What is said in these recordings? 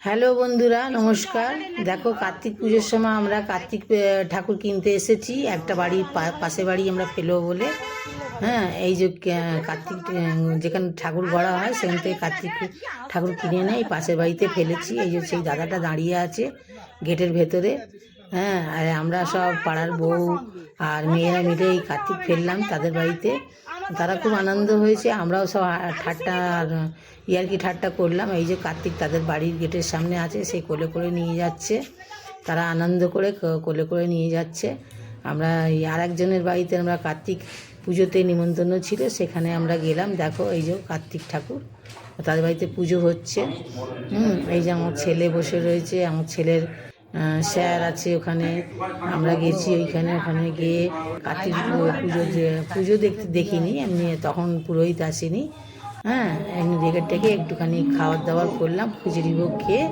Hello বন্ধুরা, নমস্কার। দেখো, কার্তিক পুজোর সময় আমরা কার্তিক ঠাকুর কিনতে এসেছি। একটা বাড়ির পাশে বাড়ি আমরা ফেলবো বলে। হ্যাঁ, এই যে কার্তিক যেখানে ঠাকুর গড়া হয় সেখান থেকে কার্তিক ঠাকুর কিনে নেয়, পাশের বাড়িতে ফেলেছি। এই যে সেই দাদাটা দাঁড়িয়ে আছে গেটের ভেতরে। হ্যাঁ, আর আমরা সব পাড়ার বউ আর মেয়েরা মিলে এই কার্তিক ফেললাম তাদের বাড়িতে। তারা খুব আনন্দ হয়েছে, আমরাও সব ঠাট্টা আর ইয়ার্কি ঠাট্টা করলাম। এই যে কার্তিক তাদের বাড়ির গেটের সামনে আছে, সেই কোলে করে নিয়ে যাচ্ছে। তারা আনন্দ করে কোলে করে নিয়ে যাচ্ছে। আমরা আর একজনের বাড়িতে আমরা কার্তিক পুজোতে নিমন্ত্রণ ছিল, সেখানে আমরা গেলাম। দেখো, এই যে কার্তিক ঠাকুর, তাদের বাড়িতে পুজো হচ্ছে। এই যে আমার ছেলে বসে রয়েছে, আমার ছেলের স্যার আছে ওখানে। আমরা গেছি ওখানে গিয়ে কার্তিক পুজো দেখিনি, এমনি তখন পুরোহিত আসেনি। হ্যাঁ, এমনি ডেকে একটুখানি খাবার দাবার করলাম, খিচুড়ি ভোগ খেয়ে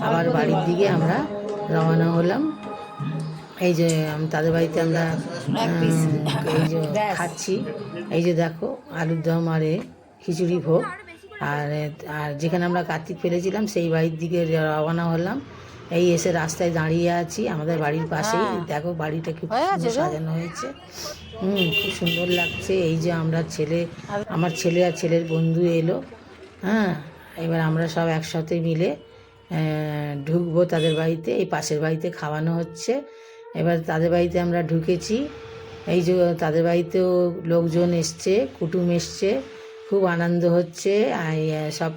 আবার বাড়ির দিকে আমরা রওনা হলাম। এই যে তাদের বাড়িতে আমরা এই যে খাচ্ছি। এই যে দেখো, আলুর দম আর খিচুড়ি ভোগ। আর আর যেখানে আমরা কার্তিক ফেলেছিলাম সেই বাড়ির দিকে রওনা হলাম। এই এসে রাস্তায় দাঁড়িয়ে আছি আমাদের বাড়ির পাশেই। দেখো, বাড়িটা খুব সুন্দর সাজানো হয়েছে। খুব সুন্দর লাগছে। এই যে আমার ছেলে আর ছেলের বন্ধু এলো। হ্যাঁ, এবার আমরা সব একসাথে মিলে ঢুকবো তাদের বাড়িতে। এই পাশের বাড়িতে খাওয়ানো হচ্ছে। এবার তাদের বাড়িতে আমরা ঢুকেছি। এই যে তাদের বাড়িতেও লোকজন এসছে, কুটুম এসছে, খুব আনন্দ হচ্ছে। সব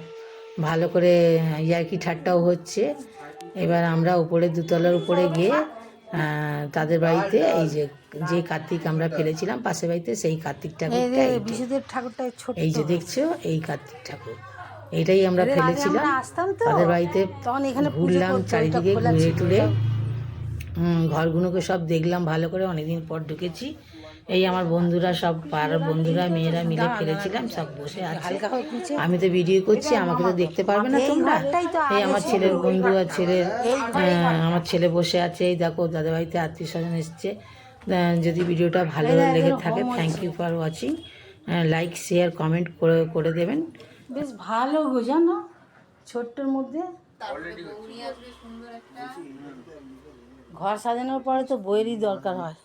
ভালো করে ইয়ার্কি ঠাট্টাও হচ্ছে। এবার আমরা উপরে দোতলার উপরে গিয়ে তাদের বাড়িতে এই যে কার্তিক আমরা ফেলেছিলাম পাশের বাড়িতে, সেই কার্তিক ঠাকুরটা, এই যে দেখছো, এই কার্তিক ঠাকুর এইটাই আমরা ফেলেছিলাম তাদের বাড়িতে। ঘুরলাম চারিদিকে, ঘুরে টুরে ঘরগুলোকে সব দেখলাম ভালো করে। অনেকদিন পর ঢুকেছি। এই আমার বন্ধুরা, সব পাড়ার বন্ধুরা মেয়েরা মিলে ফেলেছিলাম, সব বসে আছে। আমি তো ভিডিও করছি, আমাকে তো দেখতে পারবে না তোমরা। এই আমার ছেলের বন্ধু আর আমার ছেলে বসে আছে। এই দেখো, দাদা বাড়িতে আত্মীয় স্বজন এসছে। যদি ভিডিওটা ভালো লেগে থাকে, thank you for watching. Like, share, comment করে দেবেন। বেশ ভালো গো, জানো, ছোট্টর মধ্যে ঘর সাজানোর পরে তো বইয়েরই দরকার হয়।